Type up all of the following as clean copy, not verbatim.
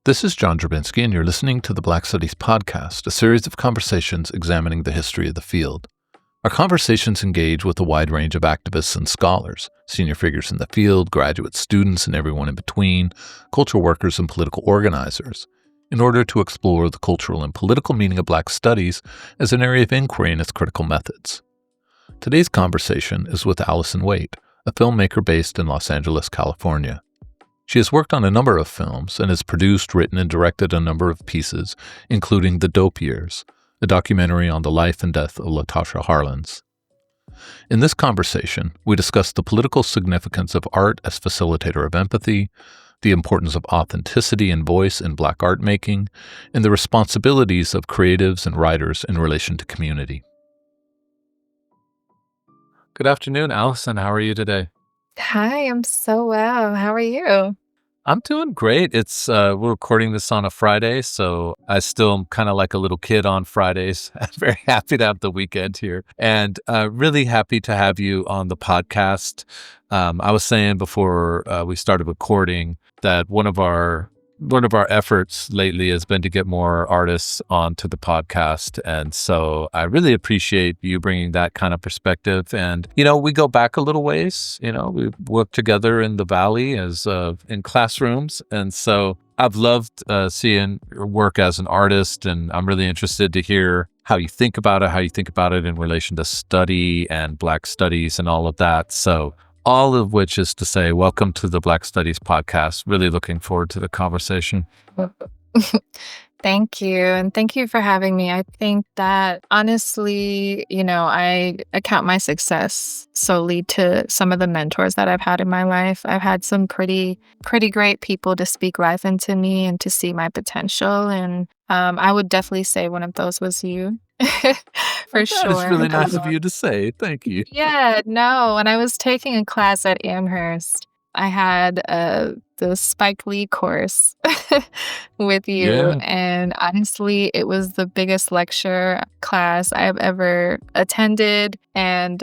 This is John Drabinski, and you're listening to the Black Studies Podcast, a series of conversations examining the history of the field. Our conversations engage with a wide range of activists and scholars, senior figures in the field, graduate students, and everyone in between, cultural workers and political organizers, in order to explore the cultural and political meaning of Black studies as an area of inquiry and its critical methods. Today's conversation is with Allison Waite, a filmmaker based in Los Angeles, California. She has worked on a number of films and has produced, written, and directed a number of pieces, including The Dope Years, a documentary on the life and death of Latasha Harlins. In this conversation, we discuss the political significance of art as facilitator of empathy, the importance of authenticity and voice in Black art making, and the responsibilities of creatives and writers in relation to community. Good afternoon, Allison. How are you today? Hi, I'm so well. How are you? I'm doing great. We're recording this on a Friday, so I still am kind of like a little kid on Fridays. I'm very happy to have the weekend here, and really happy to have you on the podcast. I was saying before we started recording that one of our efforts lately has been to get more artists onto the podcast. And so I really appreciate you bringing that kind of perspective. And, we go back a little ways, we work together in the Valley as in classrooms. And so I've loved seeing your work as an artist. And I'm really interested to hear how you think about it in relation to study and Black studies and all of that. So all of which is to say, welcome to the Black Studies Podcast. Really looking forward to the conversation. Thank you. And thank you for having me. I think that honestly, I account my success solely to some of the mentors that I've had in my life. I've had some pretty great people to speak life into me and to see my potential. And I would definitely say one of those was you. For sure. That is really nice of you to say. Thank you. Yeah, no. When I was taking a class at Amherst, I had the Spike Lee course with you. Yeah. And honestly, it was the biggest lecture class I've ever attended. And,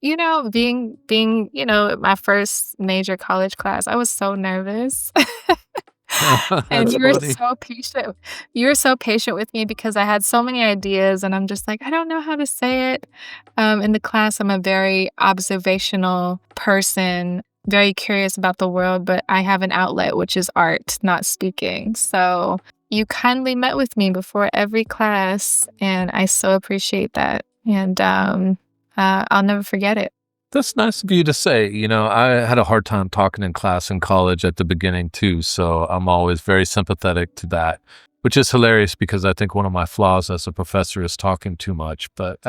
being my first major college class, I was so nervous. And you were so patient. You were so patient with me because I had so many ideas and I'm just like, I don't know how to say it. In the class, I'm a very observational person, very curious about the world, but I have an outlet, which is art, not speaking. So you kindly met with me before every class, and I so appreciate that. And I'll never forget it. That's nice of you to say. I had a hard time talking in class in college at the beginning too, so I'm always very sympathetic to that, which is hilarious because I think one of my flaws as a professor is talking too much, but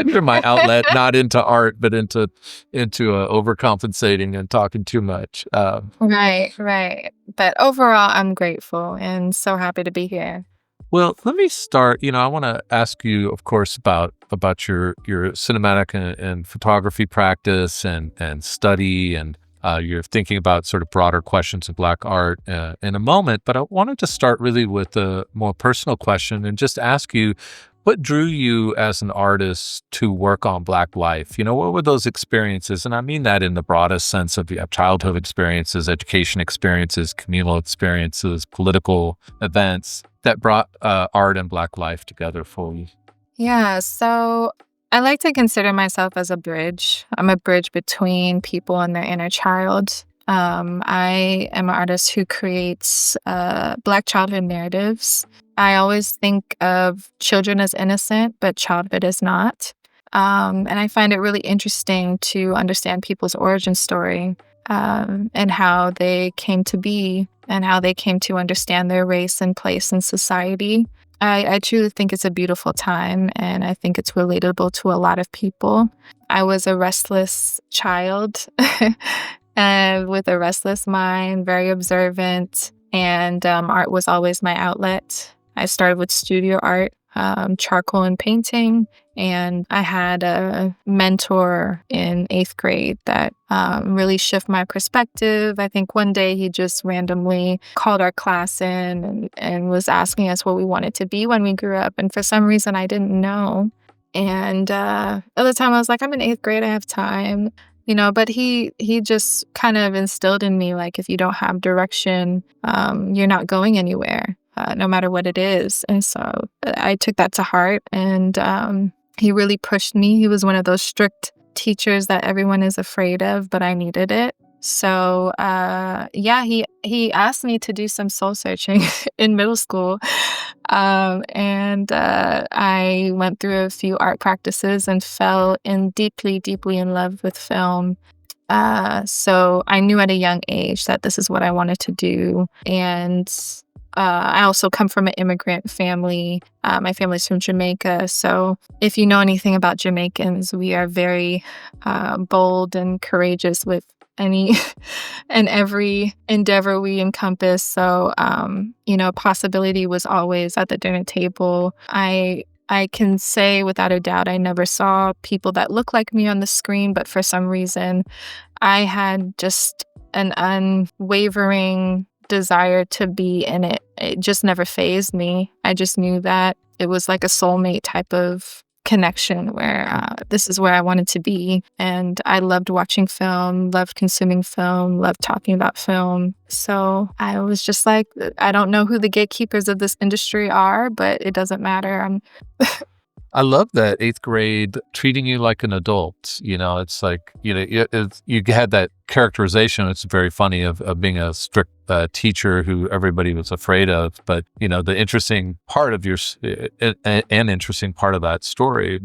you're my outlet, not into art, but into overcompensating and talking too much. Right. But overall, I'm grateful and so happy to be here. Well, let me start. I want to ask you, of course, about your cinematic and photography practice and study, and you're thinking about sort of broader questions of Black art in a moment. But I wanted to start really with a more personal question and just ask you, what drew you as an artist to work on Black life? What were those experiences? And I mean that in the broadest sense of childhood experiences, education experiences, communal experiences, political events that brought art and Black life together for you. Yeah, so I like to consider myself as a bridge. I'm a bridge between people and their inner child. I am an artist who creates Black childhood narratives. I always think of children as innocent, but childhood is not. And I find it really interesting to understand people's origin story and how they came to be and how they came to understand their race and place in society. I truly think it's a beautiful time, and I think it's relatable to a lot of people. I was a restless child and with a restless mind, very observant, and art was always my outlet. I started with studio art, charcoal and painting, and I had a mentor in 8th grade that really shifted my perspective. I think one day he just randomly called our class in and was asking us what we wanted to be when we grew up, and for some reason I didn't know. And at the time I was like, I'm in 8th grade, I have time. but he just kind of instilled in me, like, if you don't have direction, you're not going anywhere, no matter what it is. And so I took that to heart, and he really pushed me. He was one of those strict teachers that everyone is afraid of, but I needed it. So yeah, he asked me to do some soul searching in middle school. And I went through a few art practices and fell in deeply, deeply in love with film. So I knew at a young age that this is what I wanted to do. And I also come from an immigrant family. My family's from Jamaica. So if you know anything about Jamaicans, we are very bold and courageous with any and every endeavor we encompass. So, possibility was always at the dinner table. I can say without a doubt, I never saw people that look like me on the screen, but for some reason, I had just an unwavering desire to be in it. It just never fazed me. I just knew that it was like a soulmate type of connection where this is where I wanted to be. And I loved watching film, loved consuming film, loved talking about film. So I was just like, I don't know who the gatekeepers of this industry are, but it doesn't matter. I love that 8th grade treating you like an adult. It's like, you had that characterization. It's very funny of being a strict teacher who everybody was afraid of. But, the interesting part of an interesting part of that story,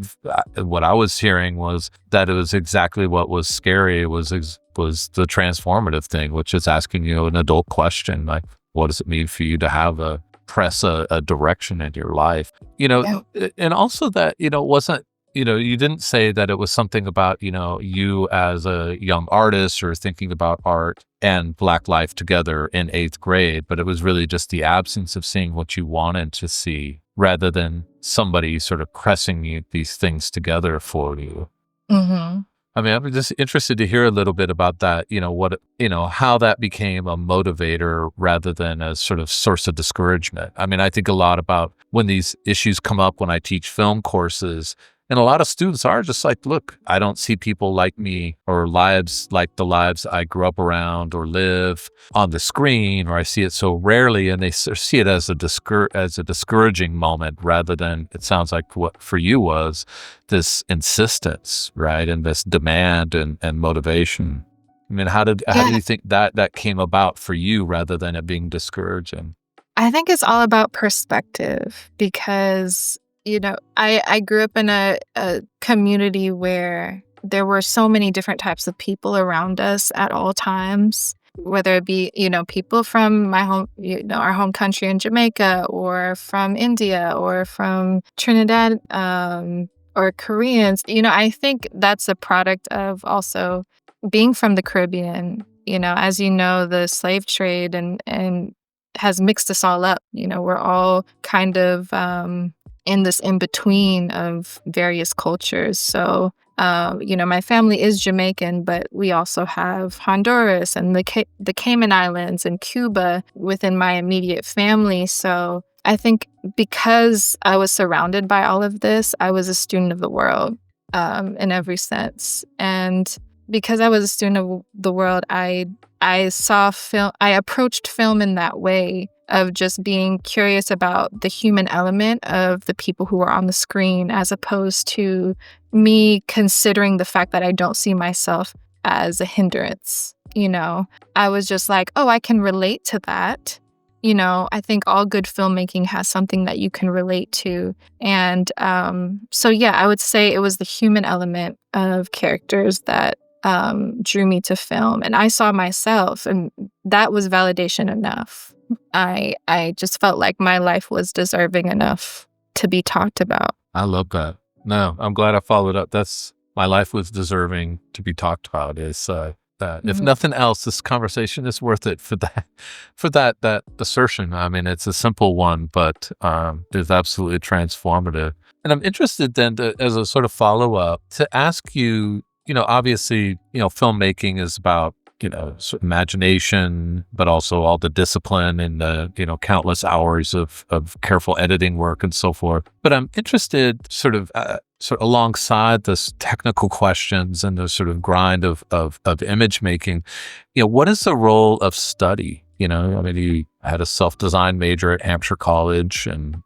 what I was hearing was that it was exactly what was scary was the transformative thing, which is asking you an adult question, like, what does it mean for you to have press a direction in your life, Yeah. and also that, wasn't, you didn't say that it was something about, you as a young artist or thinking about art and Black life together in 8th grade, but it was really just the absence of seeing what you wanted to see rather than somebody sort of pressing these things together for you. Mm-hmm. I mean, I'm just interested to hear a little bit about that, how that became a motivator rather than a sort of source of discouragement. I mean, I think a lot about when these issues come up when I teach film courses, and a lot of students are just like, look, I don't see people like me or lives like the lives I grew up around or live on the screen, or I see it so rarely, and they see it as a discouraging moment rather than, it sounds like what for you was this insistence, right? And this demand and motivation. I mean, how do you think that came about for you rather than it being discouraging? I think it's all about perspective because, I grew up in a community where there were so many different types of people around us at all times, whether it be, people from my home, our home country in Jamaica, or from India, or from Trinidad, or Koreans. I think that's a product of also being from the Caribbean. As you know, the slave trade and has mixed us all up. We're all kind of in this in between of various cultures. So, my family is Jamaican, but we also have Honduras and the Cayman Islands and Cuba within my immediate family. So I think because I was surrounded by all of this, I was a student of the world in every sense. And because I was a student of the world, I saw film. I approached film in that way of just being curious about the human element of the people who were on the screen, as opposed to me considering the fact that I don't see myself as a hindrance. I was just like, oh, I can relate to that. I think all good filmmaking has something that you can relate to. And so, yeah, I would say it was the human element of characters that drew me to film. And I saw myself, and that was validation enough. I just felt like my life was deserving enough to be talked about. I love that. No, I'm glad I followed up. That's my life was deserving to be talked about. Is that if nothing else, this conversation is worth it for that assertion. I mean, it's a simple one, but it's absolutely transformative. And I'm interested then as a sort of follow up to ask you. Obviously, filmmaking is about sort of imagination, but also all the discipline and the, countless hours of careful editing work and so forth. But I'm interested sort of alongside this technical questions and the sort of grind of image making, what is the role of study? I mean, you had a self-design major at Hampshire College and,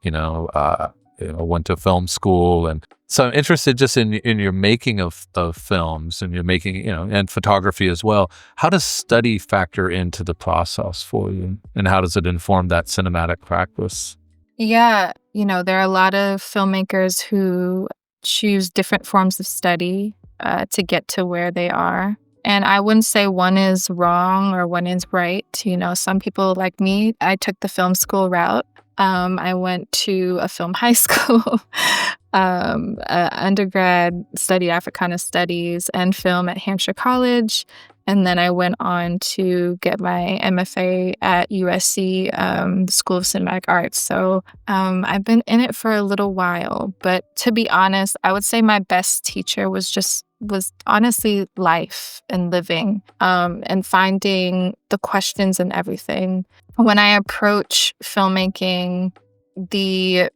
went to film school. And so I'm interested just in your making of films and your making, and photography as well. How does study factor into the process for you? And how does it inform that cinematic practice? Yeah, there are a lot of filmmakers who choose different forms of study to get to where they are. And I wouldn't say one is wrong or one is right. Some people like me, I took the film school route. I went to a film high school, undergrad, studied Africana Studies and film at Hampshire College. And then I went on to get my MFA at USC, the School of Cinematic Arts. So I've been in it for a little while. But to be honest, I would say my best teacher was honestly life and living, and finding the questions and everything. When I approach filmmaking, the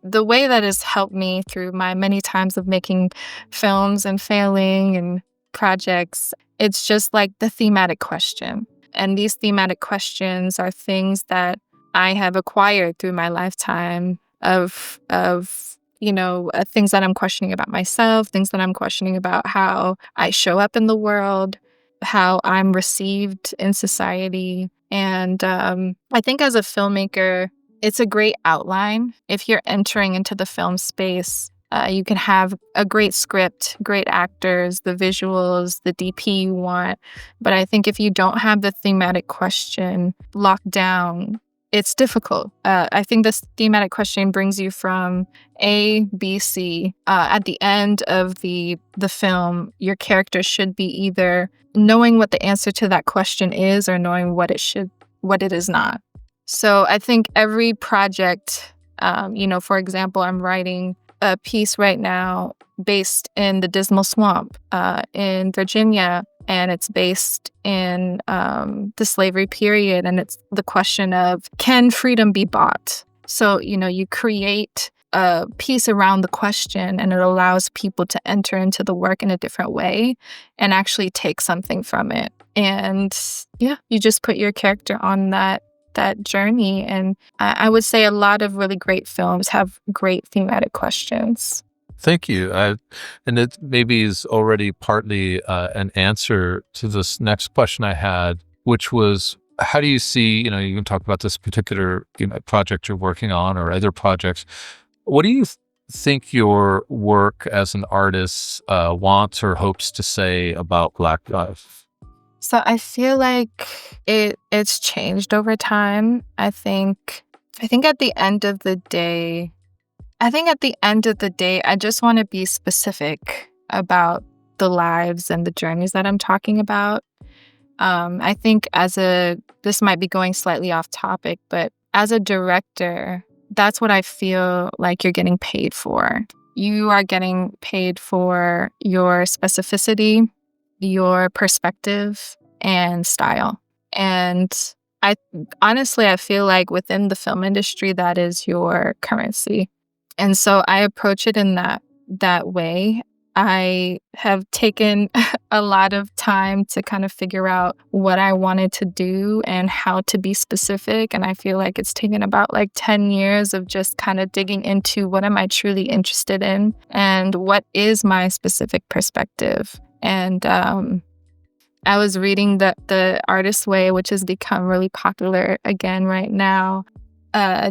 way that has helped me through my many times of making films and failing and projects, it's just like the thematic question. And these thematic questions are things that I have acquired through my lifetime of things that I'm questioning about myself, things that I'm questioning about how I show up in the world, how I'm received in society. And I think as a filmmaker, it's a great outline. If you're entering into the film space, you can have a great script, great actors, the visuals, the DP you want. But I think if you don't have the thematic question locked down, it's difficult. I think this thematic question brings you from A, B, C. At the end of the film, your character should be either knowing what the answer to that question is or knowing what it is not. So I think every project, for example, I'm writing a piece right now based in the Dismal Swamp in Virginia, and it's based in the slavery period, and it's the question of, can freedom be bought? So, you create a piece around the question, and it allows people to enter into the work in a different way and actually take something from it. And yeah, you just put your character on that journey. And I would say a lot of really great films have great thematic questions. Thank you. And it maybe is already partly an answer to this next question I had, which was, how do you see, you can talk about this particular project you're working on or other projects. What do you think your work as an artist wants or hopes to say about Black life? So I feel like it's changed over time. I think at the end of the day, I just want to be specific about the lives and the journeys that I'm talking about. I think this might be going slightly off topic, but as a director, that's what I feel like you're getting paid for. You are getting paid for your specificity, your perspective, and style. And I feel like within the film industry, that is your currency. And so I approach it in that way. I have taken a lot of time to kind of figure out what I wanted to do and how to be specific. And I feel like it's taken about 10 years of just kind of digging into what am I truly interested in and what is my specific perspective. And I was reading the Artist's Way, which has become really popular again right now.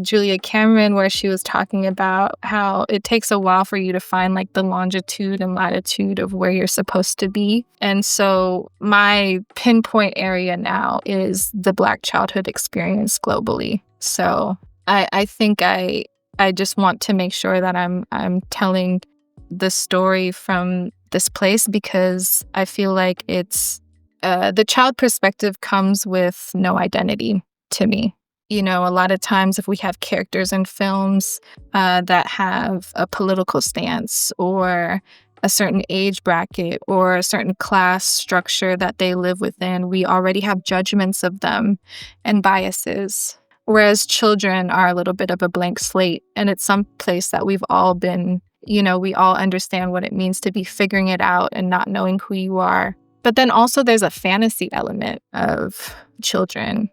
Julia Cameron, where she was talking about how it takes a while for you to find the longitude and latitude of where you're supposed to be. And so my pinpoint area now is the Black childhood experience globally. So I think I just want to make sure that I'm telling the story from this place, because I feel like it's the child perspective comes with no identity to me. A lot of times if we have characters in films that have a political stance or a certain age bracket or a certain class structure that they live within, we already have judgments of them and biases. Whereas children are a little bit of a blank slate, and it's some place that we've all been, we all understand what it means to be figuring it out and not knowing who you are. But then also there's a fantasy element of children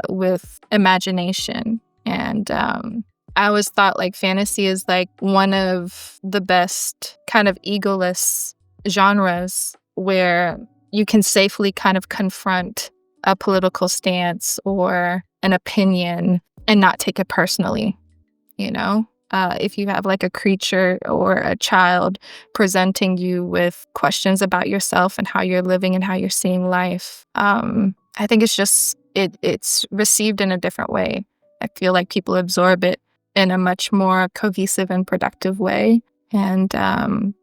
with imagination. And I always thought like fantasy is like one of the best kind of egoless genres where you can safely kind of confront a political stance or an opinion and not take it personally, if you have like a creature or a child presenting you with questions about yourself and how you're living and how you're seeing life, I think it's just it's received in a different way. I feel like people absorb it in a much more cohesive and productive way, and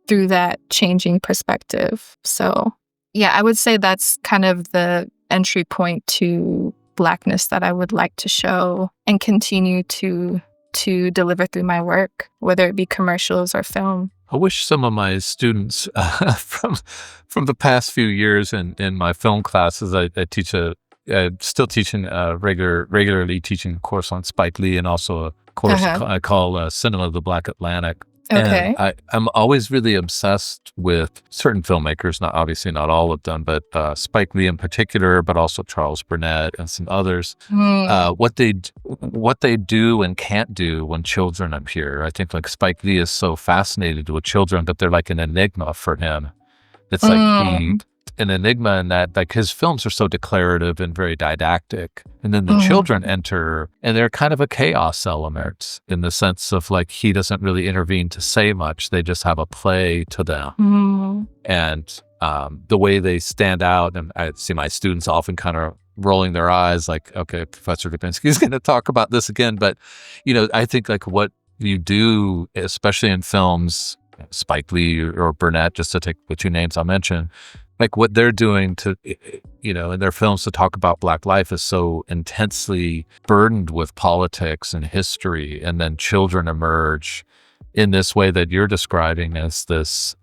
through that changing perspective. So yeah, I would say that's kind of the entry point to Blackness that I would like to show and continue to deliver through my work, whether it be commercials or film. I wish some of my students from the past few years in my film classes, I teach still teaching regularly teaching a course on Spike Lee, and also a course I call Cinema of the Black Atlantic. Okay. And I'm always really obsessed with certain filmmakers, obviously not all of them, but Spike Lee in particular, but also Charles Burnett and some others. What they do and can't do when children appear. I think like Spike Lee is so fascinated with children that they're like an enigma for him. It's like an enigma in that like his films are so declarative and very didactic, and then the children enter and they're kind of a chaos element in the sense of like he doesn't really intervene to say much. They just have a play to them. And the way they stand out, and I see my students often kind of rolling their eyes like, okay, Professor Drabinski is going to talk about this again. But I think like what you do, especially in films, Spike Lee or Burnett, just to take the two names I mentioned, like what they're doing to, in their films to talk about Black life is so intensely burdened with politics and history. And then children emerge in this way that you're describing as this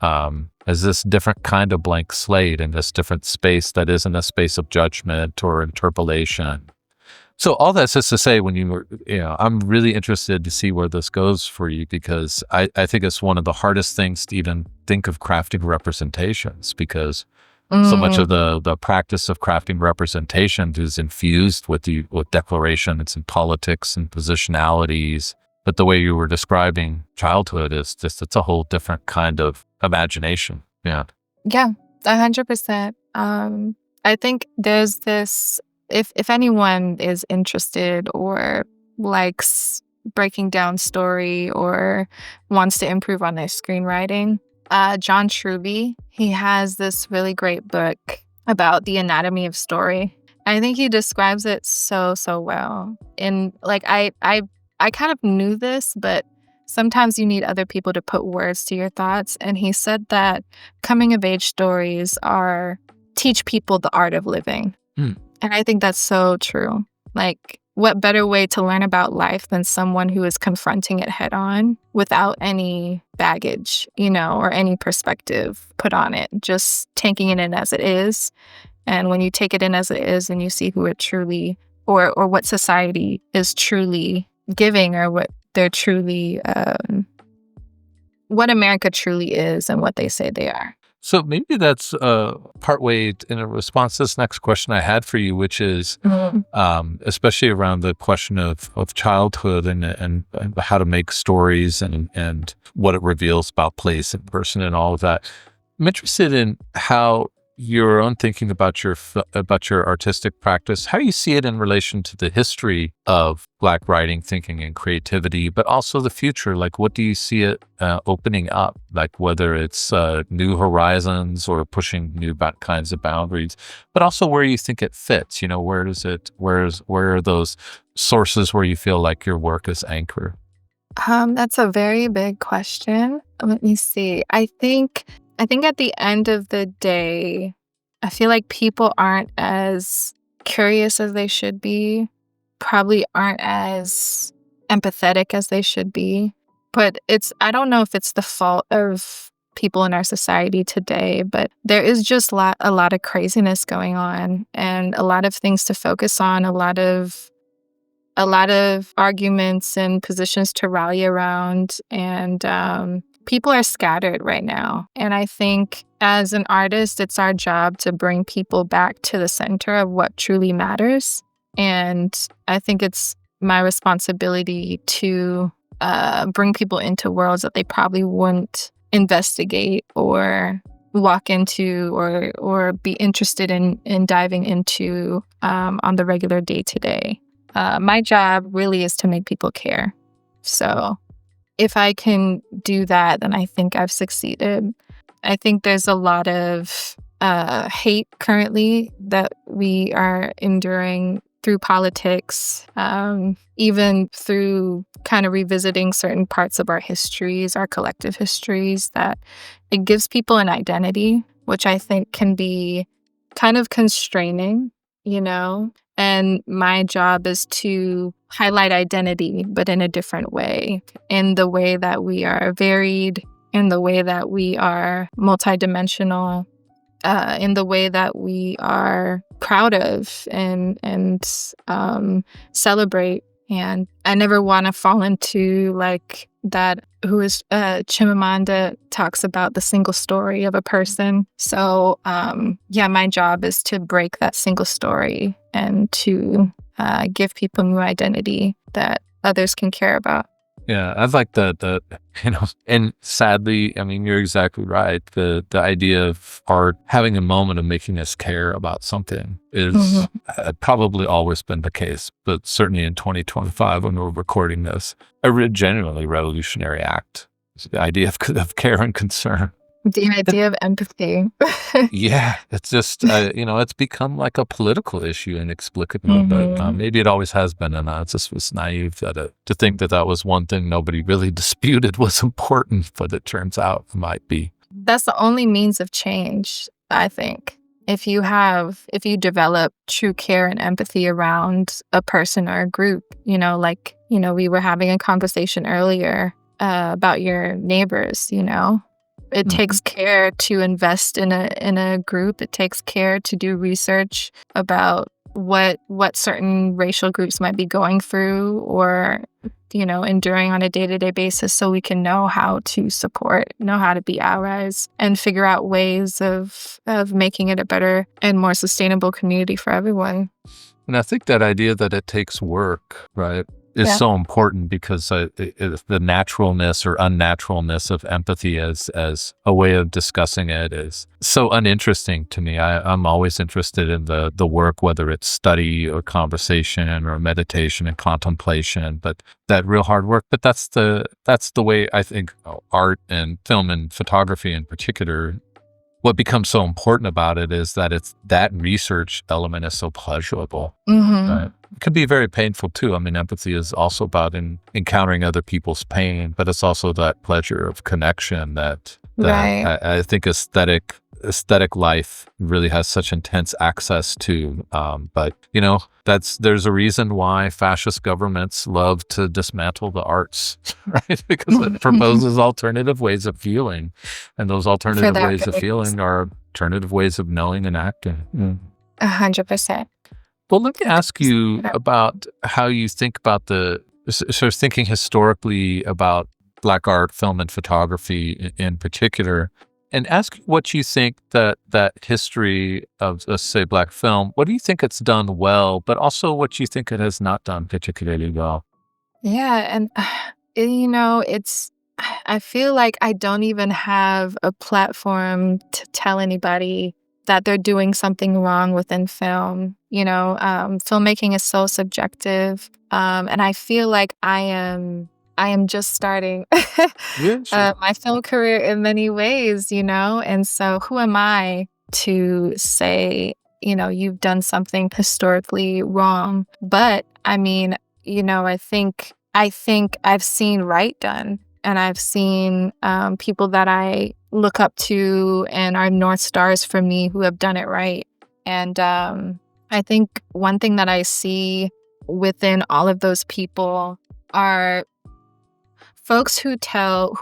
different kind of blank slate in this different space that isn't a space of judgment or interpolation. So all that's just to say, when I'm really interested to see where this goes for you, because I think it's one of the hardest things to even think of crafting representations, because so much of the practice of crafting representation is infused with declarations and politics and positionalities. But the way you were describing childhood is just, it's a whole different kind of imagination. Yeah. Yeah, 100%. I think there's this, if anyone is interested or likes breaking down story or wants to improve on their screenwriting, John Truby, he has this really great book about the anatomy of story. I think he describes it so well. And like I kind of knew this, but sometimes you need other people to put words to your thoughts. And he said that coming of age stories teach people the art of living. And I think that's so true. Like, what better way to learn about life than someone who is confronting it head on without any baggage, or any perspective put on it, just taking it in as it is. And when you take it in as it is and you see who it truly, or what society is truly giving, or what they're truly, what America truly is and what they say they are. So maybe that's partway in a response to this next question I had for you, which is especially around the question of childhood and how to make stories and what it reveals about place and person and all of that. I'm interested in how your own thinking about your artistic practice, how you see it in relation to the history of Black writing, thinking, and creativity, but also the future. Like, what do you see it opening up? Like, whether it's new horizons or pushing new kinds of boundaries, but also where you think it fits. Where are those sources where you feel like your work is anchored? That's a very big question. Let me see. I think at the end of the day, I feel like people aren't as curious as they should be, probably aren't as empathetic as they should be. But I don't know if it's the fault of people in our society today, but there is just a lot of craziness going on and a lot of things to focus on, a lot of arguments and positions to rally around, and people are scattered right now. And I think as an artist, it's our job to bring people back to the center of what truly matters. And I think it's my responsibility to bring people into worlds that they probably wouldn't investigate or walk into or be interested in diving into on the regular day-to-day. My job really is to make people care. So if I can do that, then I think I've succeeded. I think there's a lot of hate currently that we are enduring through politics, even through kind of revisiting certain parts of our histories, our collective histories, that it gives people an identity, which I think can be kind of constraining, you know? And my job is to highlight identity, but in a different way, in the way that we are varied, in the way that we are multidimensional, in the way that we are proud of and celebrate. And I never want to fall into like that, who is Chimamanda talks about the single story of a person. So my job is to break that single story and to give people new identity that others can care about. Yeah, I like the and sadly, I mean, you're exactly right. The idea of art having a moment of making us care about something is probably always been the case, but certainly in 2025 when we're recording this, a genuinely revolutionary act. The idea of care and concern. The idea of empathy. Yeah, it's just, it's become like a political issue inexplicably, but maybe it always has been, and it just was naive to think that was one thing nobody really disputed was important, but it turns out it might be. That's the only means of change, I think. If you develop true care and empathy around a person or a group, we were having a conversation earlier about your neighbors, It takes care to invest in a group. It takes care to do research about what certain racial groups might be going through or, enduring on a day-to-day basis, so we can know how to support, know how to be allies, and figure out ways of making it a better and more sustainable community for everyone. And I think that idea that it takes work, right, is so important, because the naturalness or unnaturalness of empathy as a way of discussing it is so uninteresting to me. I'm always interested in the work, whether it's study or conversation or meditation and contemplation, but that real hard work. But that's the way I think art and film and photography in particular, what becomes so important about it is that it's that research element is so pleasurable. Right? It can be very painful too. I mean, empathy is also about encountering other people's pain, but it's also that pleasure of connection that Right. I think aesthetic life really has such intense access to. But there's a reason why fascist governments love to dismantle the arts, right? Because it proposes alternative ways of feeling, and those alternative ways of feeling are alternative ways of knowing and acting. 100%. Well, let me ask you about how you think about thinking historically about Black art, film, and photography in particular, and ask what you think that history of, let's say, Black film, what do you think it's done well, but also what you think it has not done particularly well? Yeah, and I feel like I don't even have a platform to tell anybody that they're doing something wrong within film. Filmmaking is so subjective, and I feel like I am just starting Yeah, sure. my film career in many ways, and so who am I to say, you've done something historically wrong? But I mean, I think I've seen right done, and I've seen people that I look up to and are North Stars for me who have done it right. And I think one thing that I see within all of those people are folks who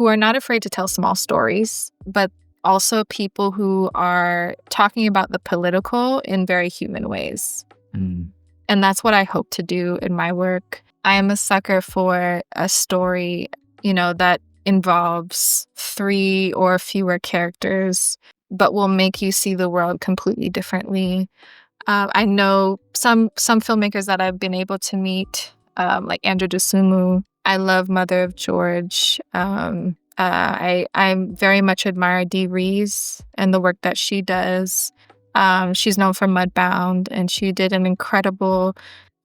are not afraid to tell small stories, but also people who are talking about the political in very human ways. Mm. And that's what I hope to do in my work. I am a sucker for a story, that involves 3 or fewer characters, but will make you see the world completely differently. I know some filmmakers that I've been able to meet, like Andrew Dosunmu. I love Mother of George. I very much admire Dee Rees and the work that she does. She's known for Mudbound, and she did an incredible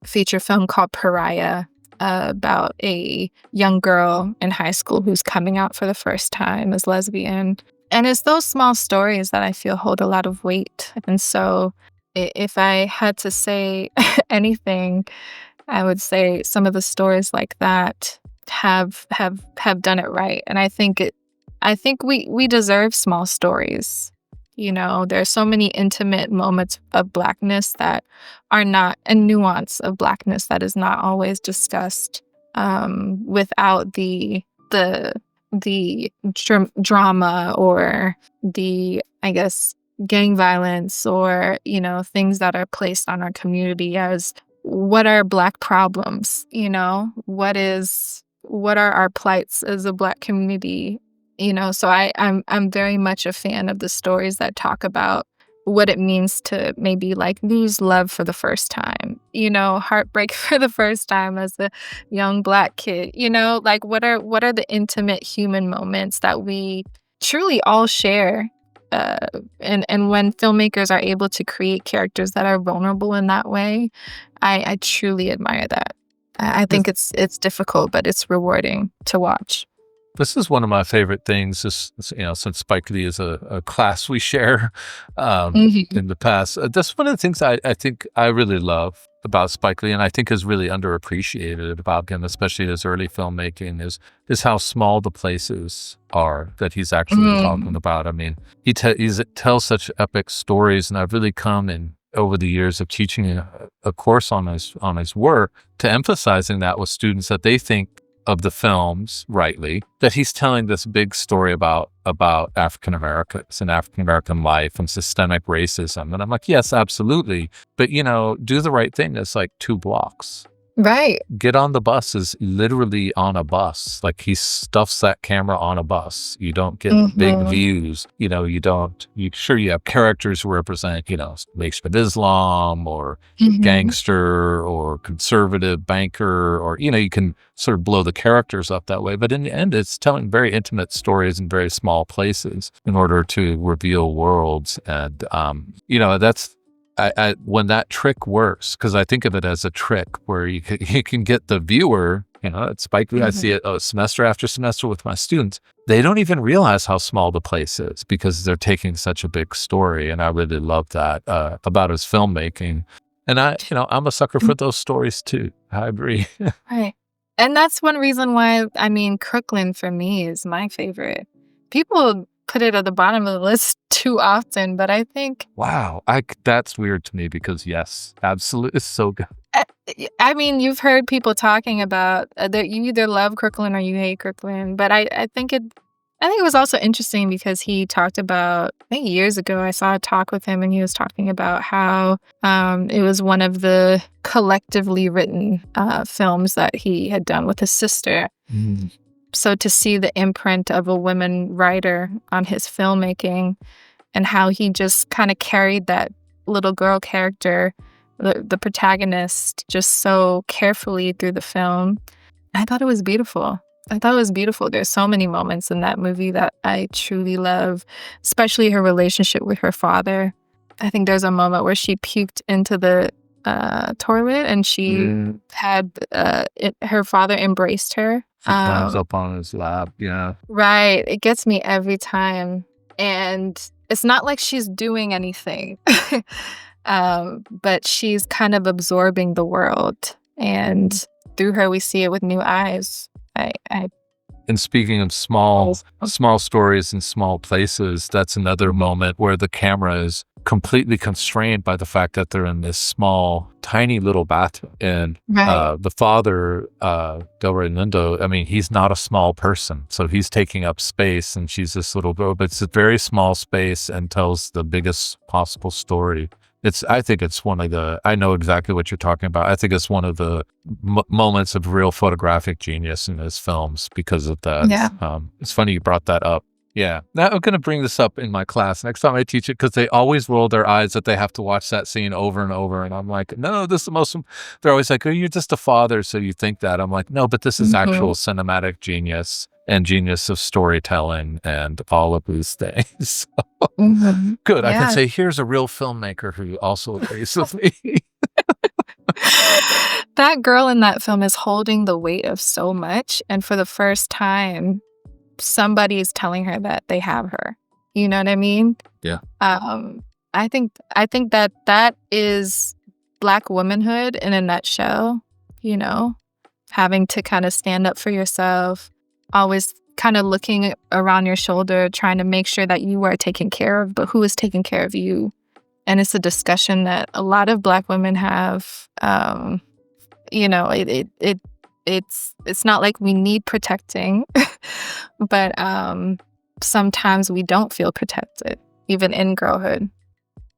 feature film called Pariah, about a young girl in high school who's coming out for the first time as lesbian. And it's those small stories that I feel hold a lot of weight. And so if I had to say anything, I would say some of the stories like that have done it right. And I think we deserve small stories. There are so many intimate moments of Blackness that are not, and nuance of Blackness that is not always discussed, without the drama or the, I guess, gang violence or, things that are placed on our community as what are Black problems, what are our plights as a Black community. So I'm very much a fan of the stories that talk about what it means to maybe like lose love for the first time, heartbreak for the first time as a young Black kid, like what are the intimate human moments that we truly all share. And when filmmakers are able to create characters that are vulnerable in that way, I truly admire that. I think it's difficult, but it's rewarding to watch. This is one of my favorite things, since Spike Lee is a class we share in the past. That's one of the things I think I really love about Spike Lee, and I think is really underappreciated about him, especially his early filmmaking, is how small the places are that he's actually talking about. I mean, he tells such epic stories, and I've really come in over the years of teaching a course on his work to emphasizing that with students, that they think of the films, rightly, that he's telling this big story about African Americans and African American life and systemic racism. And I'm like, yes, absolutely. But, do the right thing. It's like 2 blocks. Right. Get on the bus is literally on a bus. Like he stuffs that camera on a bus. You don't get big views. You have characters who represent, Nation of Islam or gangster or conservative banker, or, you can sort of blow the characters up that way. But in the end, it's telling very intimate stories in very small places in order to reveal worlds. And, that's, when that trick works, because I think of it as a trick where you can get the viewer, at Spike Lee, I see it semester after semester with my students. They don't even realize how small the place is because they're taking such a big story. And I really love that about his filmmaking. And I'm a sucker for those stories too. I agree. Right. And that's one reason why, Crooklyn for me is my favorite. People put it at the bottom of the list too often, but I think... Wow. That's weird to me because, yes, absolutely. It's so good. You've heard people talking about that you either love Crooklyn or you hate Crooklyn, but I think it was also interesting because he talked about, I think years ago, I saw a talk with him and he was talking about how it was one of the collectively written films that he had done with his sister. So to see the imprint of a woman writer on his filmmaking and how he just kind of carried that little girl character, the protagonist, just so carefully through the film, I thought it was beautiful. There's so many moments in that movie that I truly love, especially her relationship with her father. I think there's a moment where she puked into the toilet and she had her father embraced her. She climbs up on his lap, yeah. Right. It gets me every time. And it's not like she's doing anything, but she's kind of absorbing the world. And through her, we see it with new eyes. And speaking of small stories and small places, that's another moment where the camera is completely constrained by the fact that they're in this small, tiny little bathroom. And Right. the father, Del Reymundo, I mean, he's not a small person. So he's taking up space and she's this little girl, but it's a very small space and tells the biggest possible story. I think it's one of the, I know exactly what you're talking about. I think it's one of the moments of real photographic genius in his films because of that. Yeah. It's funny you brought that up. Yeah. Now I'm going to bring this up in my class next time I teach it because they always roll their eyes that they have to watch that scene over and over. And I'm like, no, this is the most, they're always like, oh, you're just a father. So you think that. I'm like, no, but this is actual cinematic genius and genius of storytelling and all of these things. Good. I can say, here's a real filmmaker who also agrees with me. That girl in that film is holding the weight of so much. And for the first time, somebody is telling her that they have her. You know what I mean? Yeah. I think that is Black womanhood in a nutshell, you know, having to kind of stand up for yourself, always kind of looking around your shoulder, trying to make sure that you are taken care of, but who is taking care of you? And it's a discussion that a lot of Black women have. You know, it's not like we need protecting, but sometimes we don't feel protected, even in girlhood.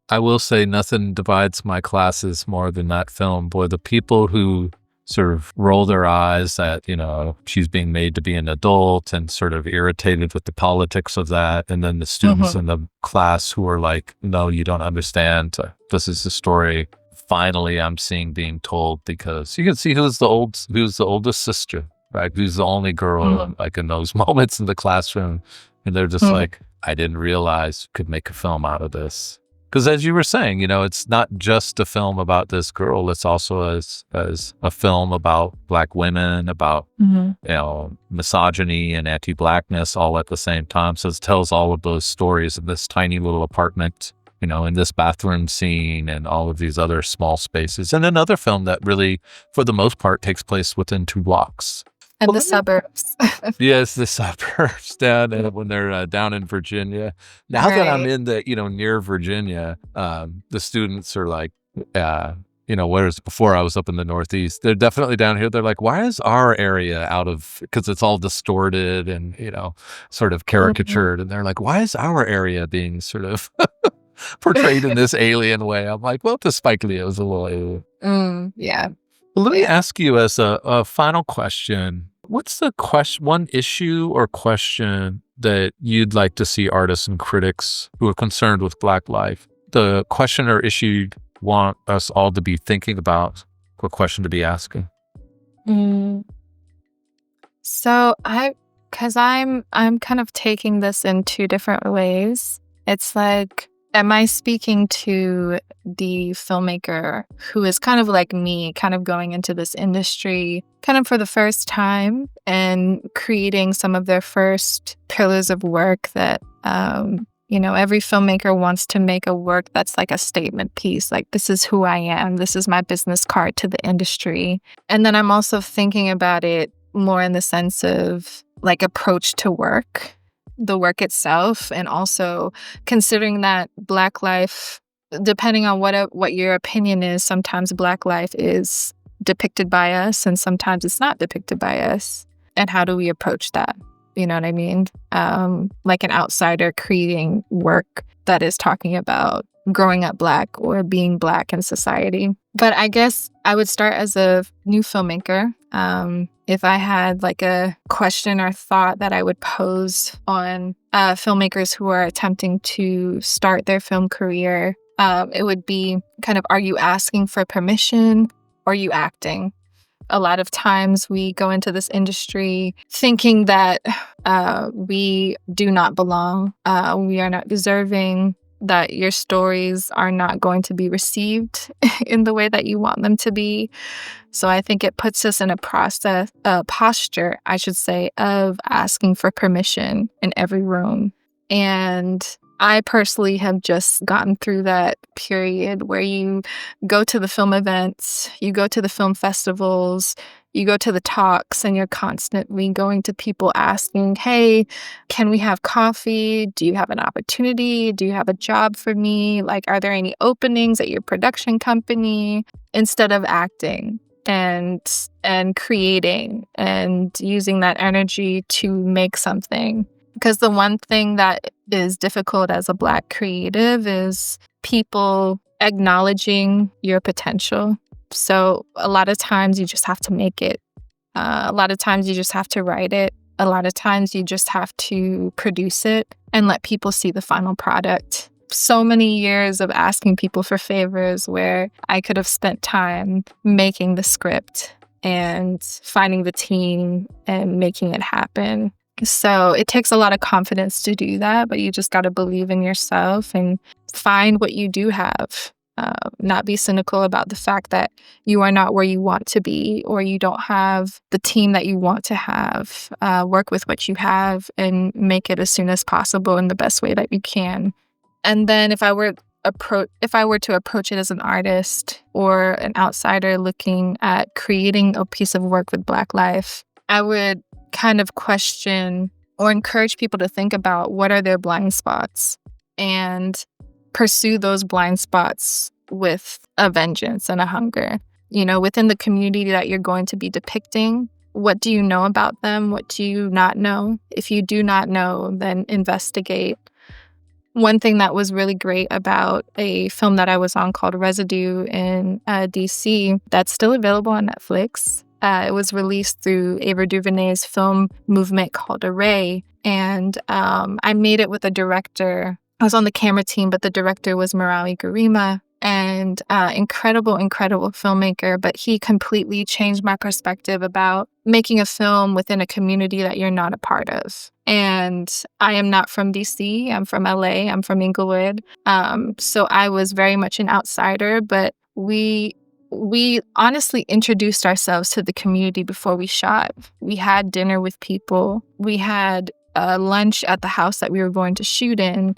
I will say nothing divides my classes more than that film. Boy, the people who sort of roll their eyes at, you know, she's being made to be an adult and sort of irritated with the politics of that. And then the students in the class who are like, no, you don't understand. This is the story finally I'm seeing being told, because you can see who's the oldest sister, right? Who's the only girl like in those moments in the classroom. And they're just like, I didn't realize you could make a film out of this. Because as you were saying, you know, it's not just a film about this girl. It's also as a film about Black women, about, you know, misogyny and anti-Blackness all at the same time. So it tells all of those stories in this tiny little apartment, you know, in this bathroom scene and all of these other small spaces. And another film that really, for the most part, takes place within 2 blocks. And the suburbs. Yes, the suburbs down when they're down in Virginia. Now that I'm in the, you know, near Virginia, the students are like, you know, whereas before I was up in the Northeast, they're definitely down here. They're like, why is our area out of, because it's all distorted and, you know, sort of caricatured. And they're like, why is our area being sort of portrayed in this alien way? I'm like, well, the Spike Lee was a little alien. Yeah. Well, let me ask you as a final question. What's the one issue or question that you'd like to see artists and critics who are concerned with Black life, the question or issue you'd want us all to be thinking about, what question to be asking? So because I'm kind of taking this in 2 different ways. It's like, am I speaking to the filmmaker who is kind of like me, kind of going into this industry kind of for the first time and creating some of their first pillars of work that, you know, every filmmaker wants to make a work that's like a statement piece, like, this is who I am, this is my business card to the industry. And then I'm also thinking about it more in the sense of like approach to work, the work itself, and also considering that Black life, depending on what your opinion is, sometimes Black life is depicted by us and sometimes it's not depicted by us. And how do we approach that? You know what I mean? Like an outsider creating work that is talking about growing up Black or being Black in society. But I guess I would start as a new filmmaker. If I had like a question or thought that I would pose on filmmakers who are attempting to start their film career, it would be kind of, are you asking for permission or are you acting? A lot of times we go into this industry thinking that we do not belong, we are not deserving, that your stories are not going to be received in the way that you want them to be. So I think it puts us in a posture, I should say, of asking for permission in every room. And I personally have just gotten through that period where you go to the film events, you go to the film festivals, you go to the talks and you're constantly going to people asking, hey, can we have coffee? Do you have an opportunity? Do you have a job for me? Like, are there any openings at your production company? Instead of acting and creating and using that energy to make something. Because the one thing that is difficult as a Black creative is people acknowledging your potential. So a lot of times you just have to make it. A lot of times you just have to write it. A lot of times you just have to produce it and let people see the final product. So many years of asking people for favors where I could have spent time making the script and finding the team and making it happen. So it takes a lot of confidence to do that, but you just got to believe in yourself and find what you do have. Not be cynical about the fact that you are not where you want to be or you don't have the team that you want to have. Work with what you have and make it as soon as possible in the best way that you can. And then if I were to approach it as an artist or an outsider looking at creating a piece of work with Black life, I would kind of question or encourage people to think about what are their blind spots and pursue those blind spots with a vengeance and a hunger. Within the community that you're going to be depicting, what do you know about them? What do you not know? If you do not know, then investigate. One thing that was really great about a film that I was on called Residue in DC, that's still available on Netflix. It was released through Ava DuVernay's film movement called Array. And I made it with a director. I was on the camera team, but the director was Marawi Garima. And incredible filmmaker, but he completely changed my perspective about making a film within a community that you're not a part of. And I am not from DC. I'm from LA. I'm from Inglewood. So I was very much an outsider, but we honestly introduced ourselves to the community before we shot. We had dinner with people. We had lunch at the house that we were going to shoot in.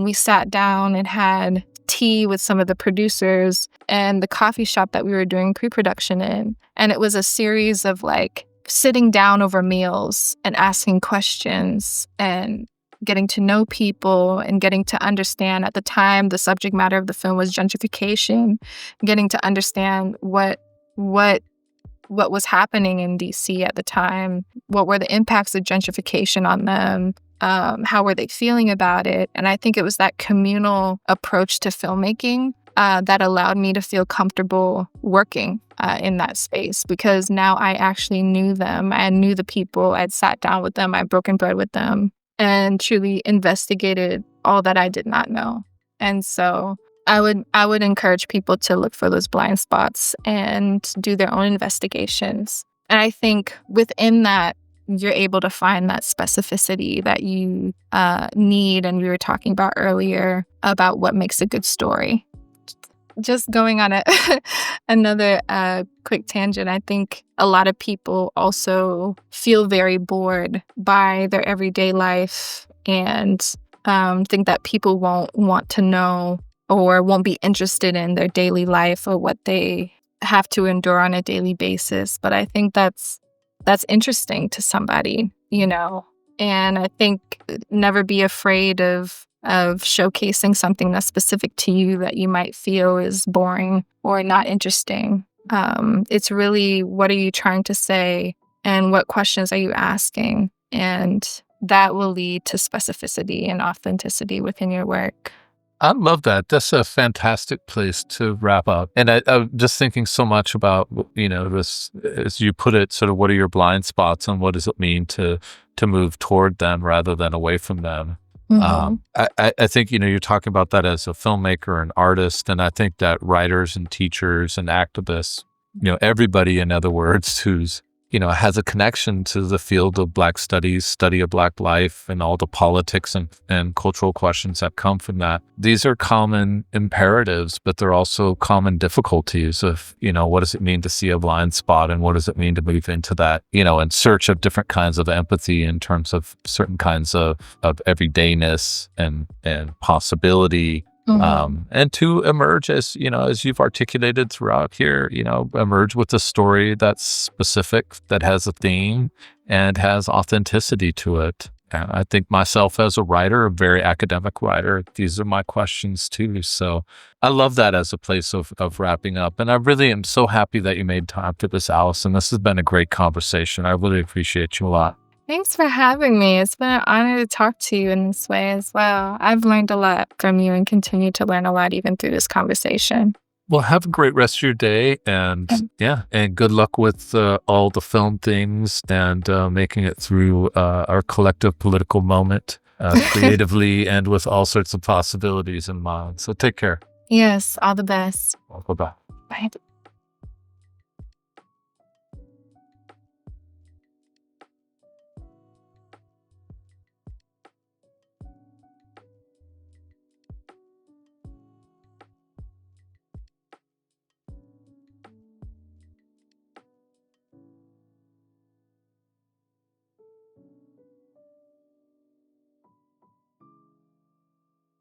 We sat down and had tea with some of the producers and the coffee shop that we were doing pre-production in. And it was a series of sitting down over meals and asking questions and getting to know people and getting to understand. At the time, the subject matter of the film was gentrification, getting to understand what was happening in DC at the time, what were the impacts of gentrification on them, how were they feeling about it. And I think it was that communal approach to filmmaking that allowed me to feel comfortable working in that space, because now I actually knew them. I knew the people. I'd sat down with them. I'd broken bread with them and truly investigated all that I did not know. And so I would encourage people to look for those blind spots and do their own investigations. And I think within that, you're able to find that specificity that you need. And we were talking about earlier about what makes a good story. Just going on another quick tangent, I think a lot of people also feel very bored by their everyday life and think that people won't want to know or won't be interested in their daily life or what they have to endure on a daily basis. But I think that's interesting to somebody, and I think never be afraid of showcasing something that's specific to you that you might feel is boring or not interesting. It's really, what are you trying to say and what questions are you asking? And that will lead to specificity and authenticity within your work. I love that. That's a fantastic place to wrap up. And I'm just thinking so much about, this, as you put it, sort of what are your blind spots and what does it mean to move toward them rather than away from them? Mm-hmm. I think, you're talking about that as a filmmaker and artist. And I think that writers and teachers and activists, everybody, in other words, who's, has a connection to the field of Black studies, study of Black life, and all the politics and cultural questions that come from that. These are common imperatives, but they're also common difficulties of, what does it mean to see a blind spot and what does it mean to move into that, in search of different kinds of empathy in terms of certain kinds of everydayness and possibility. And to emerge as, as you've articulated throughout here, emerge with a story that's specific, that has a theme and has authenticity to it. And I think myself as a writer, a very academic writer, these are my questions too. So I love that as a place of wrapping up. And I really am so happy that you made time for this, Allison. This has been a great conversation. I really appreciate you a lot. Thanks for having me. It's been an honor to talk to you in this way as well. I've learned a lot from you and continue to learn a lot even through this conversation. Well, have a great rest of your day, and and good luck with all the film things and making it through our collective political moment creatively and with all sorts of possibilities in mind. So take care. Yes, all the best. Bye-bye. Bye.